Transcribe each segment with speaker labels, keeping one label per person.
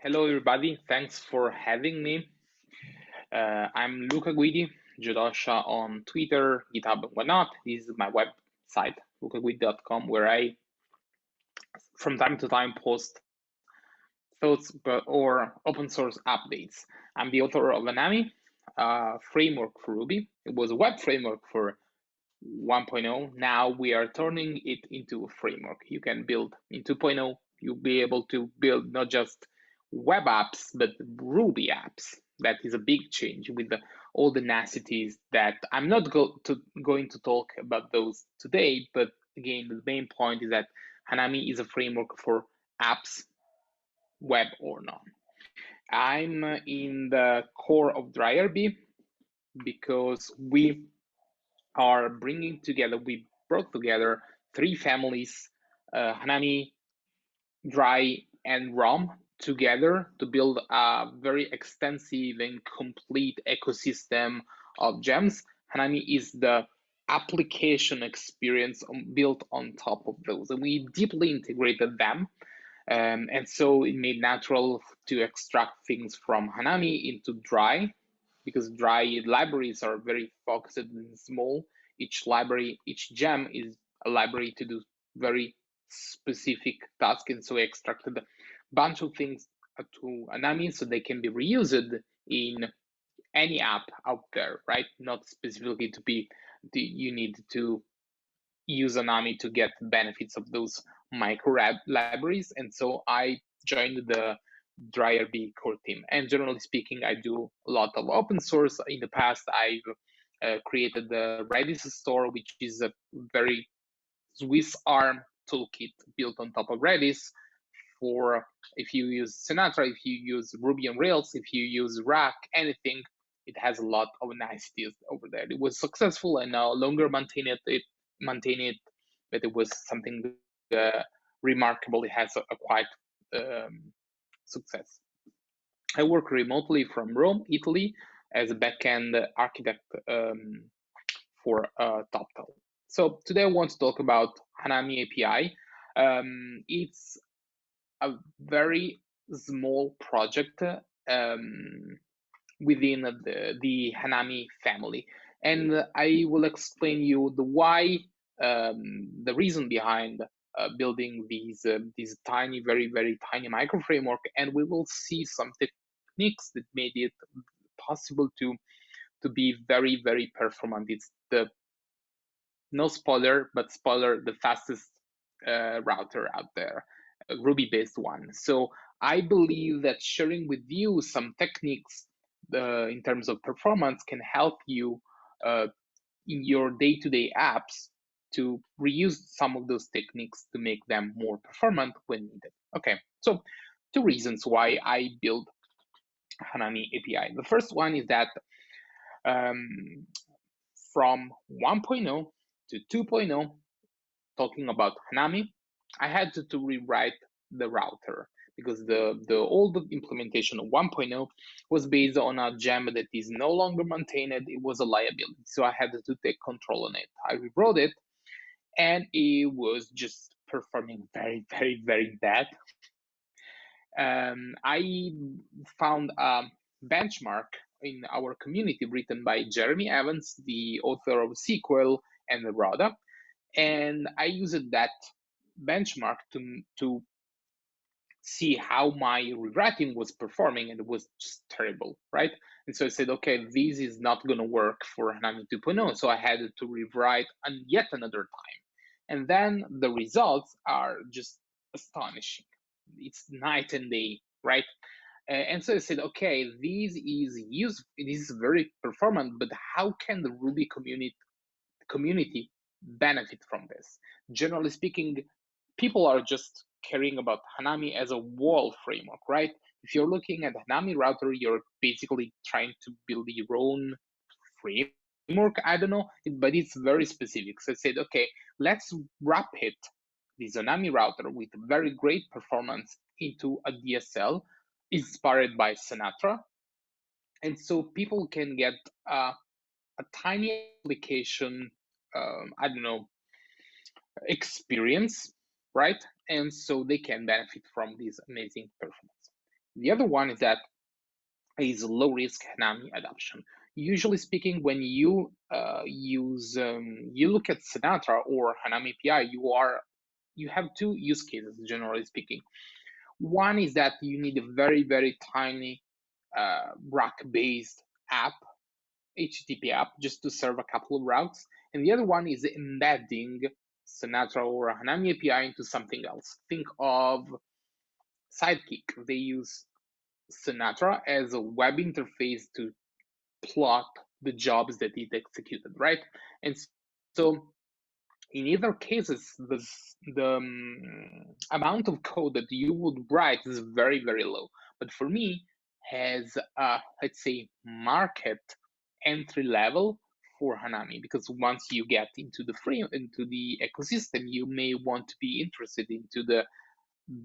Speaker 1: Hello, everybody. Thanks for having me. I'm Luca Guidi, Jodosha on Twitter, GitHub, and whatnot. This is my website, lucaguidi.com, where I, from time to time, post thoughts or open source updates. I'm the author of Hanami, a framework for Ruby. It was a web framework for 1.0. Now we are turning it into a framework. You can build in 2.0. You'll be able to build not just web apps, but Ruby apps. That is a big change with all the niceties that I'm not going to talk about those today. But again, the main point is that Hanami is a framework for apps, web or not. I'm in the core of DryRB because we brought together three families, Hanami, Dry, and ROM, together to build a very extensive and complete ecosystem of gems. Hanami is the application experience built on top of those, and we deeply integrated them. And so it made natural to extract things from Hanami into Dry, because Dry libraries are very focused and small. Each gem is a library to do very specific tasks, and so I extracted a bunch of things to Hanami so they can be reused in any app out there, right? Not specifically you need to use Hanami to get benefits of those micro libraries. And so I joined the DryRB core team. And generally speaking, I do a lot of open source. In the past, I've created the redis-store, which is a very Swiss arm toolkit built on top of Redis for if you use Sinatra, if you use Ruby on Rails, if you use Rack, anything, it has a lot of niceties over there. It was successful and no longer maintain it, but it was something remarkable. It has a quite success. I work remotely from Rome, Italy, as a backend architect for TopTal. So today I want to talk about Hanami API. It's a very small project within the Hanami family, and I will explain you the why, the reason behind building these tiny, very tiny micro framework, and we will see some techniques that made it possible to be very performant. It's the no spoiler, but spoiler, the fastest router out there, a Ruby based one. So I believe that sharing with you some techniques in terms of performance can help you in your day-to-day apps to reuse some of those techniques to make them more performant when needed. Okay, so two reasons why I build Hanami API. The first one is that from 1.0 to 2.0, talking about Hanami, I had to rewrite the router because the old implementation of 1.0 was based on a gem that is no longer maintained. It was a liability, so I had to take control on it. I rewrote it, and it was just performing very bad. I found a benchmark in our community written by Jeremy Evans, the author of SQL and Rhoda, and I used that benchmark to see how my rewriting was performing, and it was just terrible, right? And so I said, okay, this is not going to work for Hanami 2.0, so I had to rewrite yet another time, and then the results are just astonishing. It's night and day, right? And so I said, okay, this is very performant, but how can the Ruby community benefit from this? Generally speaking, people are just caring about Hanami as a wall framework, right? If you're looking at Hanami router, you're basically trying to build your own framework. I don't know, but it's very specific. So I said, okay, let's wrap this Hanami router with very great performance into a DSL inspired by Sinatra. And so people can get a tiny application, I don't know, experience, right? And so they can benefit from this amazing performance. The other one is that is low risk Hanami adoption. Usually speaking, when you you look at Sinatra or Hanami API, you have two use cases generally speaking. One is that you need a very tiny rack based app, HTTP app, just to serve a couple of routes, and the other one is embedding Sinatra or Hanami API into something else. Think of Sidekick. They use Sinatra as a web interface to plot the jobs that it executed, right? And so in either cases, the amount of code that you would write is very low. But for me, has let's say market entry level for Hanami, because once you get into the ecosystem, you may want to be interested into the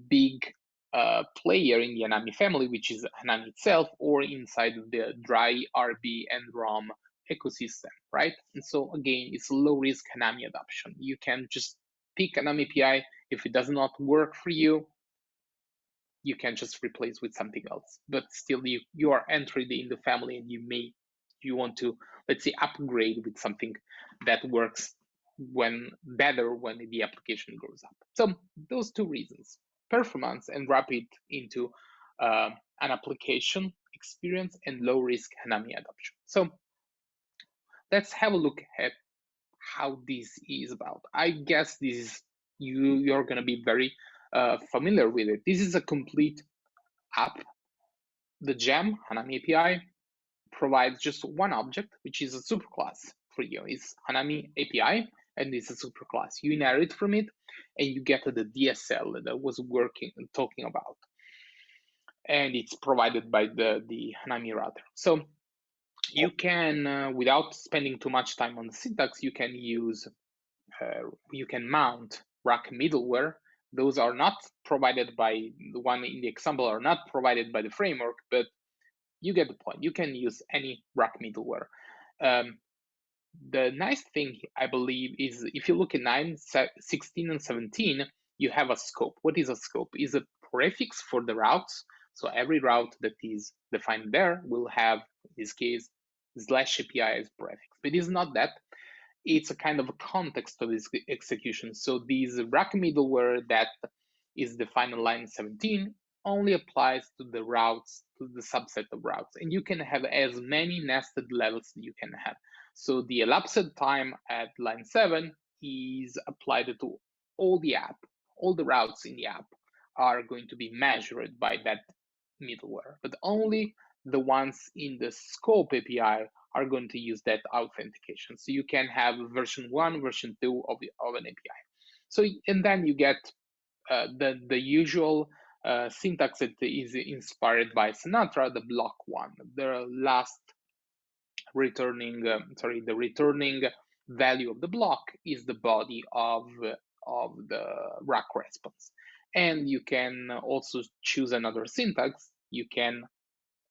Speaker 1: big player in the Hanami family, which is Hanami itself, or inside of the dry RB and ROM ecosystem, right? And so again, it's low risk Hanami adoption. You can just pick Hanami API. If it does not work for you, you can just replace with something else. But still, you are entering in the family, and you want to, let's say, upgrade with something that works better when the application grows up. So those two reasons, performance and rapid into an application experience, and low risk Hanami adoption. So let's have a look at how this is about. I guess this is you're going to be very familiar with it. This is a complete app. The gem Hanami API provides just one object, which is a superclass for you. It's Hanami API, and it's a superclass. You inherit from it, and you get the DSL that I was talking about, and it's provided by the Hanami router. So you can, without spending too much time on the syntax, you can mount rack middleware. Those are not provided by the one in the example, are not provided by the framework, but you get the point. You can use any rack middleware. The nice thing, I believe, is if you look at 9, 16, and 17, you have a scope. What is a scope? Is a prefix for the routes. So every route that is defined there will have, in this case, /API as prefix. But it's not that. It's a kind of a context of this execution. So this rack middleware that is defined in line 17 only applies to the routes, to the subset of routes. And you can have as many nested levels that you can have. So the elapsed time at line 7 is applied to all the app. All the routes in the app are going to be measured by that middleware, but only the ones in the scope API are going to use that authentication. So you can have version 1, version 2 of an API. So, and then you get the usual syntax that is inspired by Sinatra, the block one, the last returning, the returning value of the block is the body of the rack response. And you can also choose another syntax. You can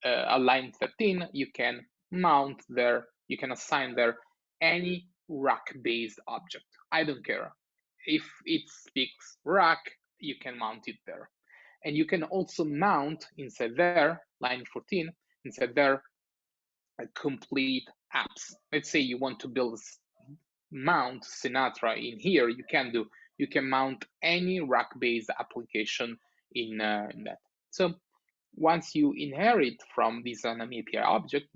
Speaker 1: line 13, you can mount there, you can assign there any rack-based object. I don't care. If it speaks rack, you can mount it there. And you can also mount inside there, line 14, inside there, complete apps. Let's say you want to mount Sinatra in here, you can mount any rack-based application in that. So once you inherit from this Hanami API object,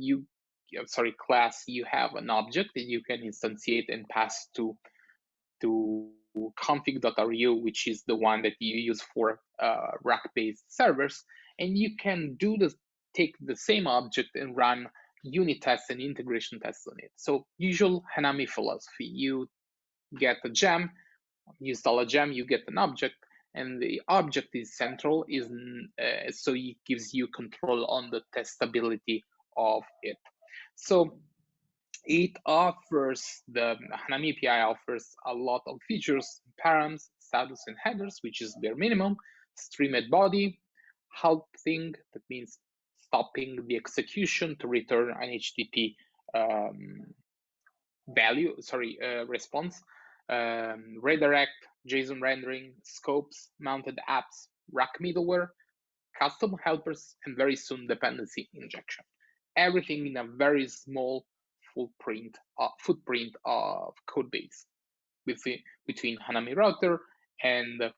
Speaker 1: class, you have an object that you can instantiate and pass to config.ru, which is the one that you use for rack-based servers, and you can take the same object and run unit tests and integration tests on it. So usual Hanami philosophy: you get a gem, you install a gem, you get an object, and the object is central, so it gives you control on the testability of it. So it offers, the Hanami API offers a lot of features: params, status, and headers, which is bare minimum, streamed body, halting, that means stopping the execution to return an HTTP response, redirect, JSON rendering, scopes, mounted apps, rack middleware, custom helpers, and very soon dependency injection. Everything in a very small footprint of code base. Between Hanami router and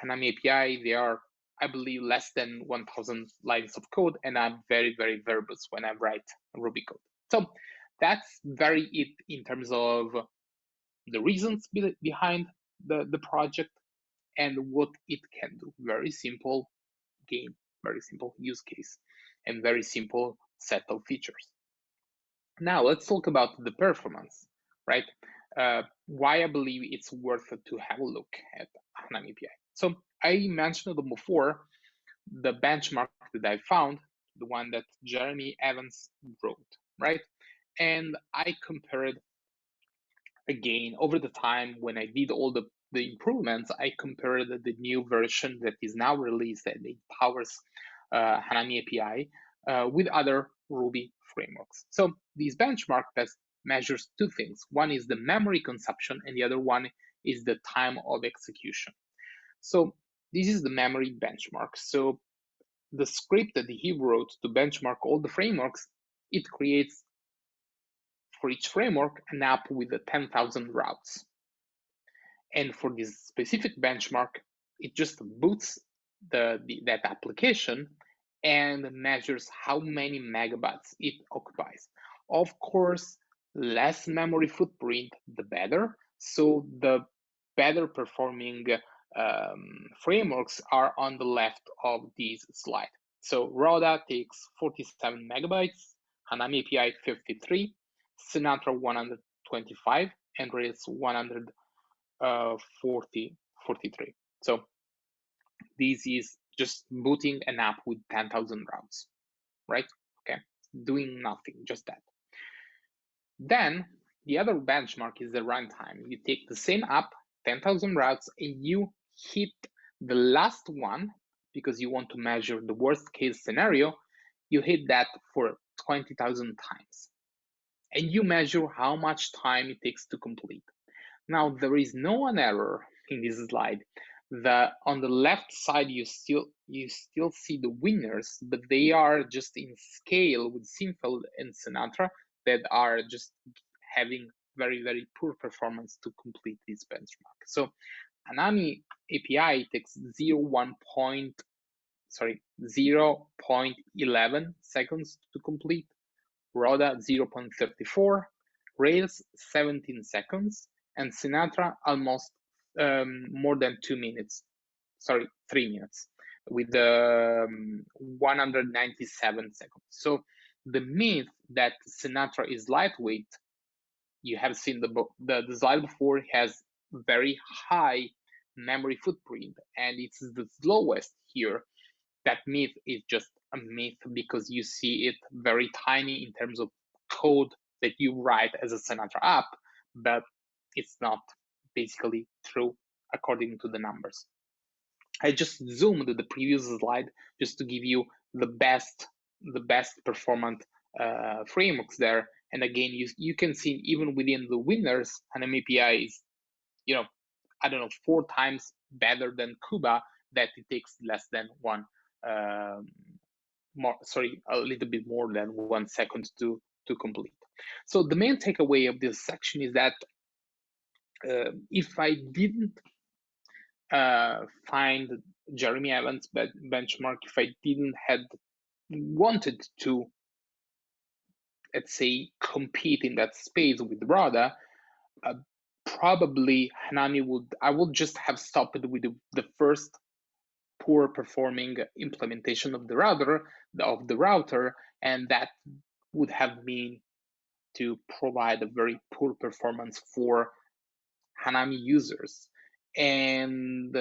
Speaker 1: Hanami API, they are, I believe, less than 1,000 lines of code, and I'm very, very verbose when I write Ruby code. So that's very it in terms of the reasons behind the project and what it can do. Very simple game, very simple use case, and very simple set of features. Now let's talk about the performance, right? Why I believe it's worth it to have a look at Hanami API. So I mentioned before the benchmark that I found, the one that Jeremy Evans wrote, right? And I compared again over the time when I did all the improvements. I compared the new version that is now released and it powers Hanami API with other Ruby frameworks. So this benchmark test measures two things. One is the memory consumption and the other one is the time of execution. So this is the memory benchmark. So the script that he wrote to benchmark all the frameworks, it creates for each framework an app with 10,000 routes. And for this specific benchmark, it just boots that application and measures how many megabytes it occupies. Of course, less memory footprint, the better. So the better performing frameworks are on the left of this slide. So Rhoda takes 47 megabytes, Hanami API 53, Sinatra 125, and Rails 43. So this is just booting an app with 10,000 routes, right? Okay, doing nothing, just that. Then the other benchmark is the runtime. You take the same app, 10,000 routes, and you hit the last one because you want to measure the worst case scenario. You hit that for 20,000 times. And you measure how much time it takes to complete. Now, there is no one error in this slide. On the left side, you still see the winners, but they are just in scale with Sinfeld and Sinatra that are just having very, very poor performance to complete this benchmark. So Hanami API takes 0.11 seconds to complete, Rhoda 0.34, Rails 17 seconds, and Sinatra almost more than 3 minutes, with 197 seconds. So the myth that Sinatra is lightweight, you have seen the slide before, has very high memory footprint and it's the slowest here. That myth is just a myth because you see it very tiny in terms of code that you write as a Sinatra app, but it's not basically true according to the numbers. I just zoomed the previous slide just to give you the best performant frameworks there. And again, you can see even within the winners, Hanami API is, I don't know, 4 times better than Cuba, that it takes less than a little bit more than 1 second to complete. So the main takeaway of this section is that if I didn't find Jeremy Evans' benchmark, if I didn't had wanted to, let's say, compete in that space with RADA, probably Hanami I would just have stopped with the first poor performing implementation of the router, and that would have been to provide a very poor performance for Hanami users. And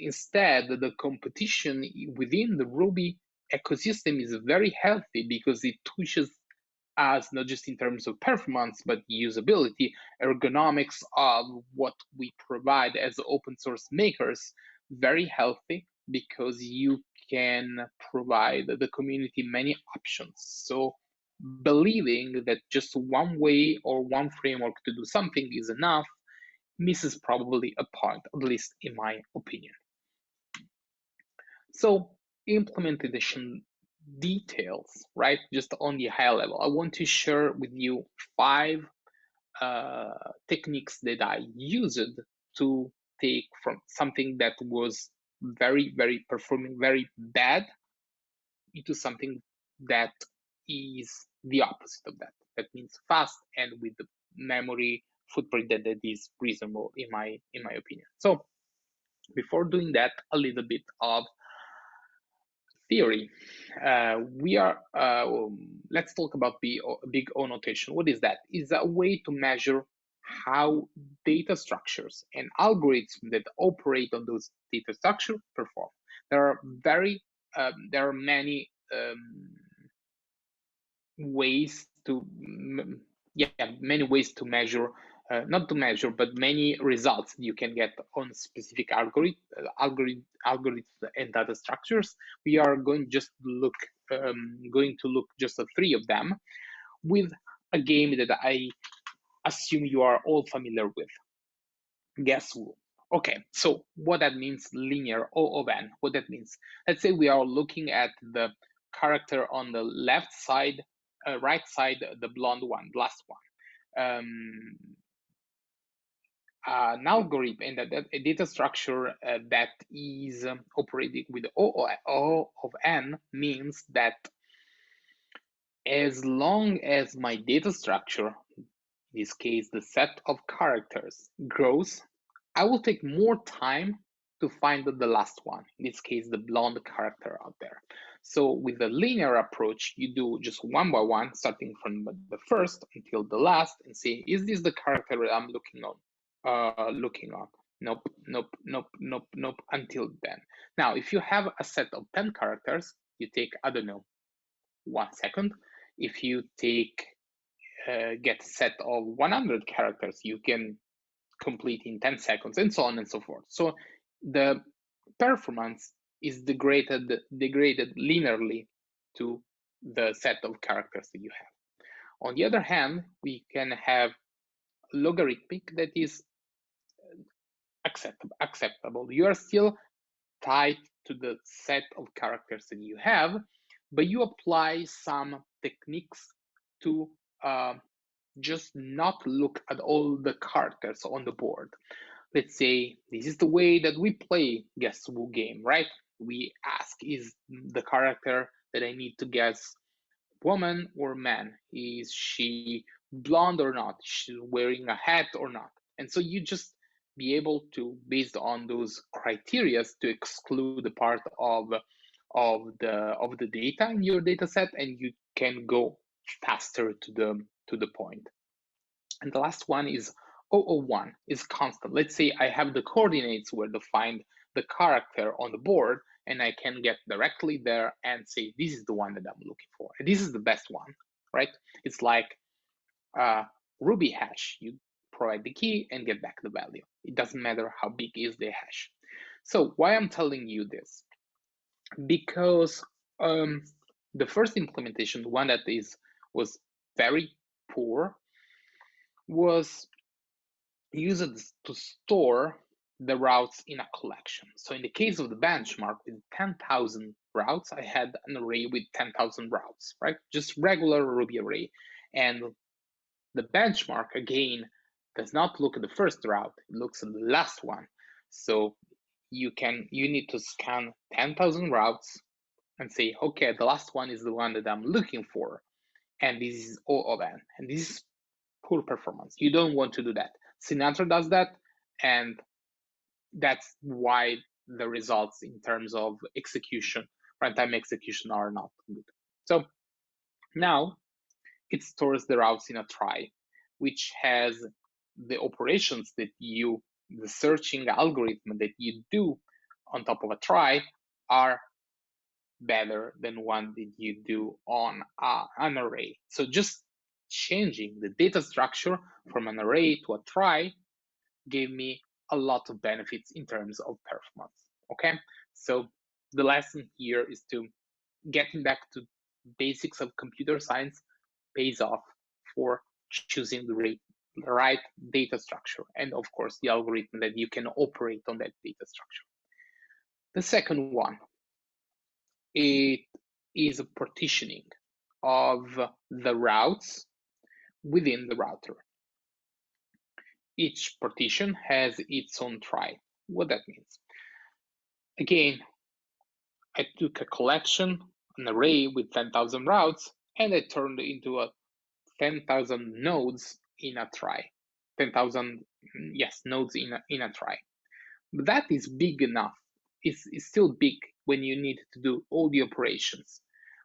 Speaker 1: instead, the competition within the Ruby ecosystem is very healthy because it pushes us not just in terms of performance, but usability, ergonomics of what we provide as open source makers, very healthy because you can provide the community many options. So believing that just one way or one framework to do something is enough misses probably a point, at least in my opinion. So implementation details, right? Just on the high level, I want to share with you 5 techniques that I used to take from something that was very performing very bad into something that is the opposite of that. That means fast and with the memory footprint that is reasonable in my opinion. So before doing that, a little bit of theory. Let's talk about big O notation. What is that? It's a way to measure how data structures and algorithms that operate on those data structures perform. There are many ways to many ways to measure, not to measure, but many results you can get on specific algorithms and data structures. We are going to look just at 3 of them with a game that I assume you are all familiar with. Guess who? Okay, so what that means, linear O of n, what that means. Let's say we are looking at the character on the left side, right side, the blonde one, last one. An algorithm and a data structure that is operating with O of n means that as long as my data structure, in this case the set of characters, grows, I will take more time to find the last one, in this case the blonde character out there. So with the linear approach, you do just one by one, starting from the first until the last, and see, is this the character that I'm looking on? Nope, until then. Now, if you have a set of 10 characters, you take, I don't know, 1 second. If you get a set of 100 characters, you can complete in 10 seconds, and so on and so forth. So the performance is degraded linearly to the set of characters that you have. On the other hand, we can have logarithmic that is acceptable. You are still tied to the set of characters that you have, but you apply some techniques to just not look at all the characters on the board. Let's say this is the way that we play Guess Who game, right? We ask, is the character that I need to guess woman or man? Is she blonde or not? Is she wearing a hat or not? And so you just be able to, based on those criteria, to exclude the part of the data in your data set, and you can go faster to the point. And the last one is 001, is constant. Let's say I have the coordinates where to find the character on the board, and I can get directly there and say, this is the one that I'm looking for. And this is the best one, right? It's like Ruby hash. You provide the key and get back the value. It doesn't matter how big is the hash. So why I'm telling you this? Because the first implementation, the one that was very poor, was used to store the routes in a collection. So in the case of the benchmark with 10,000 routes, I had an array with 10,000 routes, right? Just regular Ruby array. And the benchmark, again, does not look at the first route, it looks at the last one. So you need to scan 10,000 routes and say, okay, the last one is the one that I'm looking for. And this is O of n. And this is poor performance. You don't want to do that. Sinatra does that, and that's why the results in terms of execution, runtime execution, are not good. So now it stores the routes in a trie, which has the operations that the searching algorithm that you do on top of a trie are better than one that you do on an array. So just changing the data structure from an array to a trie gave me a lot of benefits in terms of performance. Okay, so the lesson here is to getting back to basics of computer science pays off for choosing the right data structure, and of course the algorithm that you can operate on that data structure. The second one, it is a partitioning of the routes within the router. Each partition has its own trie. What that means? Again, I took a collection, an array with 10,000 routes, and I turned it into a 10,000 nodes in a trie. 10,000, yes, nodes in a trie. But that is big enough. It's still big when you need to do all the operations.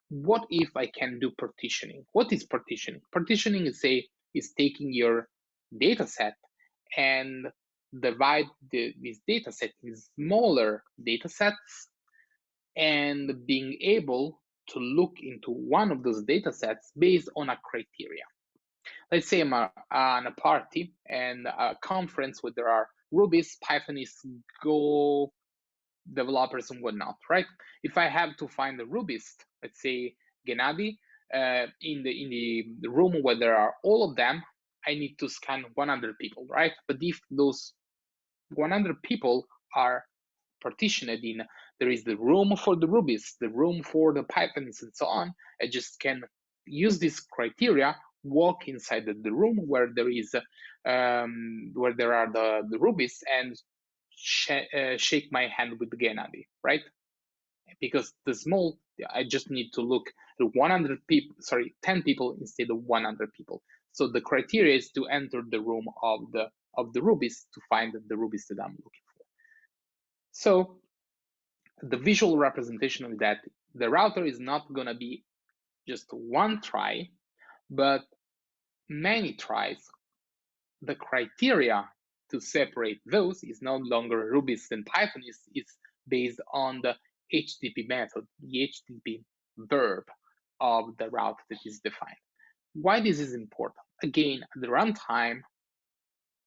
Speaker 1: What if I can do partitioning? What is partitioning? Partitioning is taking your data set and divide this data set in smaller data sets and being able to look into one of those data sets based on a criteria. Let's say I'm on a party and a conference where there are Ruby's, Pythonists, Go developers and whatnot, right? If I have to find a Rubyist, let's say Gennady, in the room where there are all of them, I need to scan 100 people, right? But if those 100 people are partitioned in, there is the room for the Rubyist, the room for the Pythonists, and so on. I just can use this criteria, walk inside the room where there is where there are the Rubyist, and shake my hand with Gennady, right? Because the small, I just need to look at 100 people, sorry, 10 people instead of 100 people. So the criteria is to enter the room of the Rubyist to find the Rubyist that I'm looking for. So the visual representation of that, the router is not going to be just one trie, but many tries. The criteria to separate those is no longer Rubyist and Pythonist, it's based on the HTTP method, the HTTP verb of the route that is defined. Why this is important? Again, at the runtime,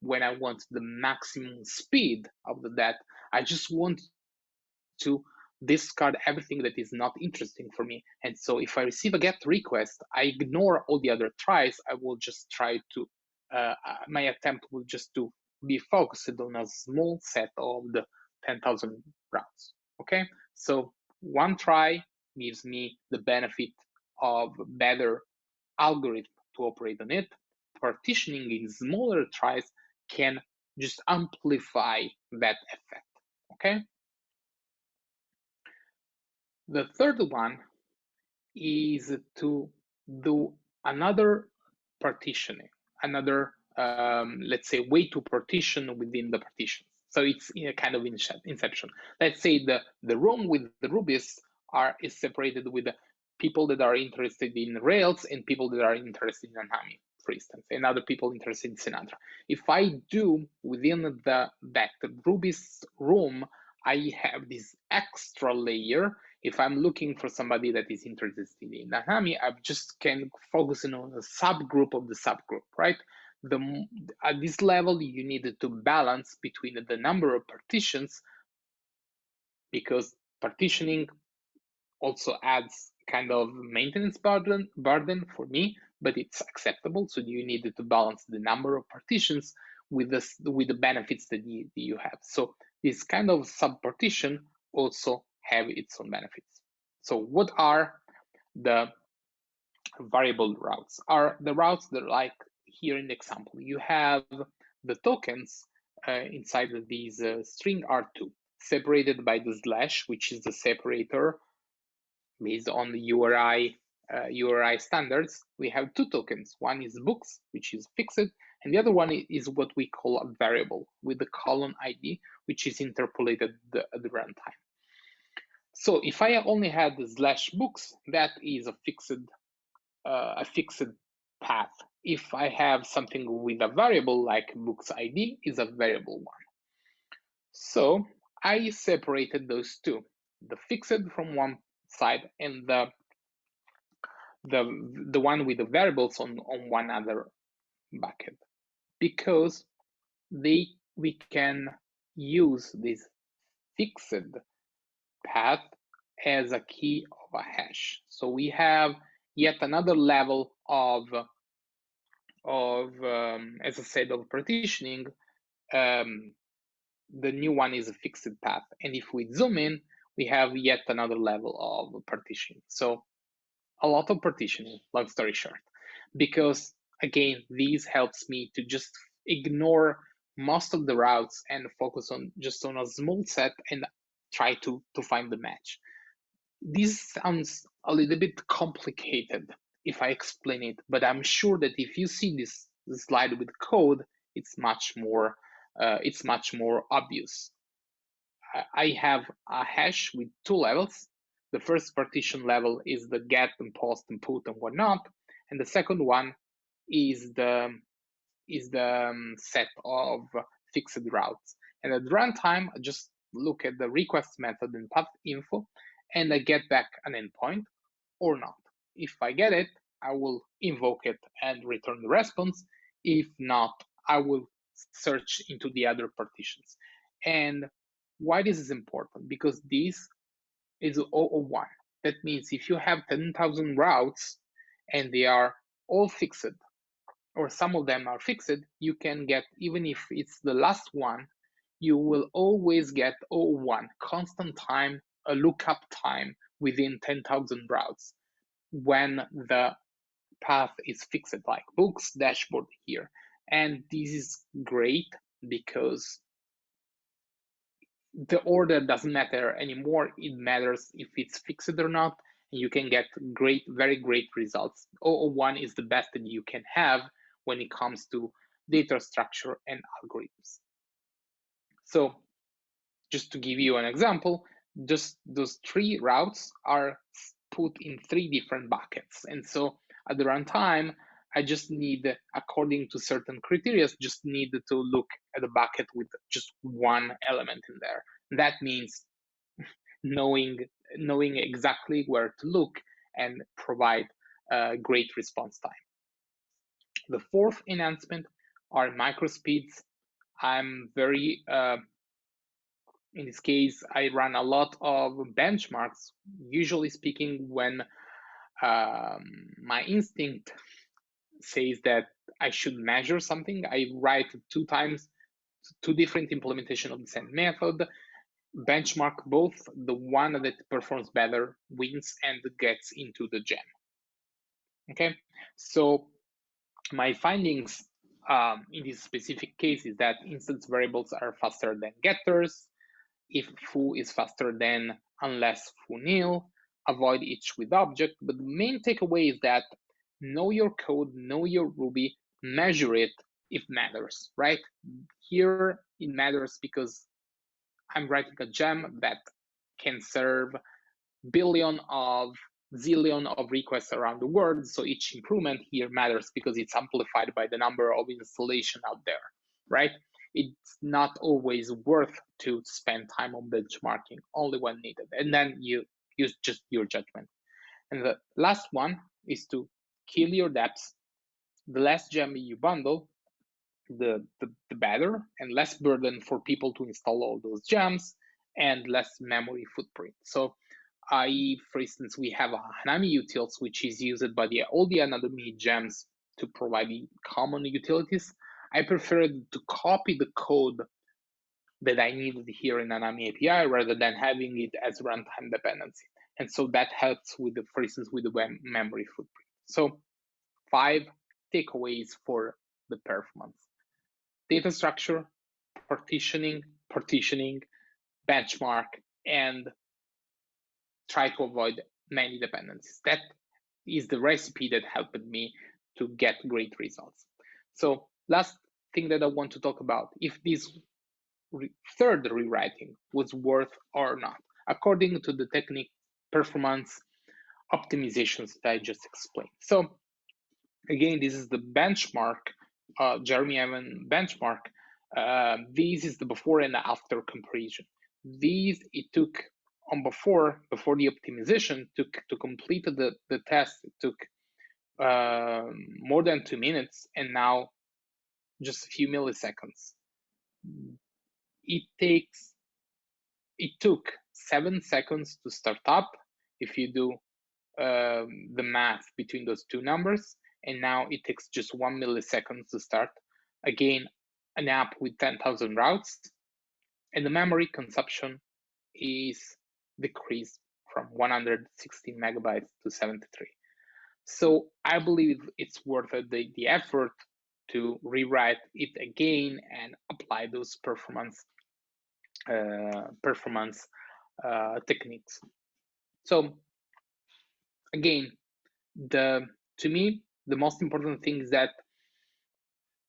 Speaker 1: when I want the maximum speed of the data, I just want to discard everything that is not interesting for me. And so if I receive a GET request, I ignore all the other tries. I will just try to, my attempt will just to be focused on a small set of the 10,000 routes. Okay, so one try gives me the benefit of better algorithm to operate on it. Partitioning in smaller tries can just amplify that effect. Okay. The third one is to do another partitioning, another, let's say, way to partition within the partitions. So it's in a kind of inception. Let's say the room with the Ruby's is separated with the people that are interested in Rails and people that are interested in Hanami, for instance, and other people interested in Sinatra. If I do within that Ruby's room, I have this extra layer. If I'm looking for somebody that is interested in Hanami, I just can focus on a subgroup of the subgroup, right? At this level, you need to balance between the number of partitions, because partitioning also adds kind of maintenance burden for me, but it's acceptable. So you need to balance the number of partitions with the benefits that you have. So this kind of subpartition also have its own benefits. So what are the variable routes? Are the routes that, like here in the example, you have the tokens inside of these string R2 separated by the slash, which is the separator based on the URI standards. We have two tokens. One is books, which is fixed, and the other one is what we call a variable with the column ID, which is interpolated at the runtime. So if I only had the slash books, that is a fixed path. If I have something with a variable like books ID, is a variable one. So I separated those two, the fixed from one side and the one with the variables on one other bucket, because we can use this fixed path as a key of a hash. So we have yet another level of as I said, of partitioning. The new one is a fixed path, and if we zoom in, we have yet another level of partitioning. So a lot of partitioning, long story short, because again, this helps me to just ignore most of the routes and focus on just on a small set and try to find the match. This sounds a little bit complicated if I explain it, but I'm sure that if you see this slide with code, it's much more obvious. I have a hash with two levels. The first partition level is the get and post and put and whatnot, and the second one is the set of fixed routes. And at runtime, I just look at the request method and path info, and I get back an endpoint or not. If I get it, I will invoke it and return the response. If not, I will search into the other partitions. And why this is important? Because this is 001. That means if you have 10,000 routes and they are all fixed, or some of them are fixed, you can get, even if it's the last one, you will always get 001, constant time, a lookup time within 10,000 routes when the path is fixed, like books dashboard here. And this is great because the order doesn't matter anymore. It matters if it's fixed or not. And you can get very great results. 001 is the best that you can have when it comes to data structure and algorithms. So just to give you an example, just those three routes are put in three different buckets. And so at the runtime, I just need, according to certain criteria, just need to look at a bucket with just one element in there. That means knowing exactly where to look and provide a great response time. The fourth enhancement are microspeeds. I'm very in this case, I run a lot of benchmarks, usually speaking, when my instinct says that I should measure something. I write two different implementation of the same method, benchmark both, the one that performs better wins and gets into the gem. Okay, so my findings in this specific case is that instance variables are faster than getters. If foo is faster than unless foo nil, avoid each with object. But the main takeaway is that know your code, know your Ruby, measure it if matters, right? Here it matters because I'm writing a gem that can serve zillion of requests around the world. So each improvement here matters because it's amplified by the number of installation out there, right? It's not always worth to spend time on benchmarking, only when needed. And then you use just your judgment. And the last one is to kill your depths. The less gem you bundle, the better, and less burden for people to install all those gems and less memory footprint. So for instance, we have a Hanami utils, which is used by all the anatomy gems to provide the common utilities. I prefer to copy the code that I needed here in Hanami API rather than having it as runtime dependency. And so that helps with for instance, with the memory footprint. So 5 takeaways for the performance: data structure, partitioning, benchmark, and try to avoid many dependencies. That is the recipe that helped me to get great results. So last thing that I want to talk about, if this third rewriting was worth or not, according to the technique performance optimizations that I just explained. So again, this is the benchmark, Jeremy Evan benchmark. This is the before and after comparison. It took on before the optimization to complete the test, it took more than 2 minutes, and now just a few milliseconds. It took 7 seconds to start up if you do the math between those two numbers, and now it takes just 1 millisecond to start. Again, an app with 10,000 routes, and the memory consumption is decreased from 160 megabytes to 73. So I believe it's worth the effort to rewrite it again and apply those performance techniques. So again, to me, the most important thing is that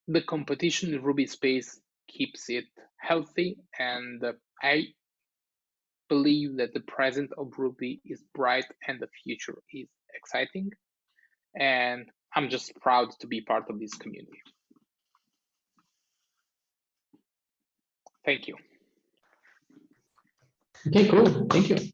Speaker 1: the competition in Ruby space keeps it healthy, and I believe that the present of Ruby is bright and the future is exciting. And I'm just proud to be part of this community. Thank you.
Speaker 2: Okay, cool. Thank you.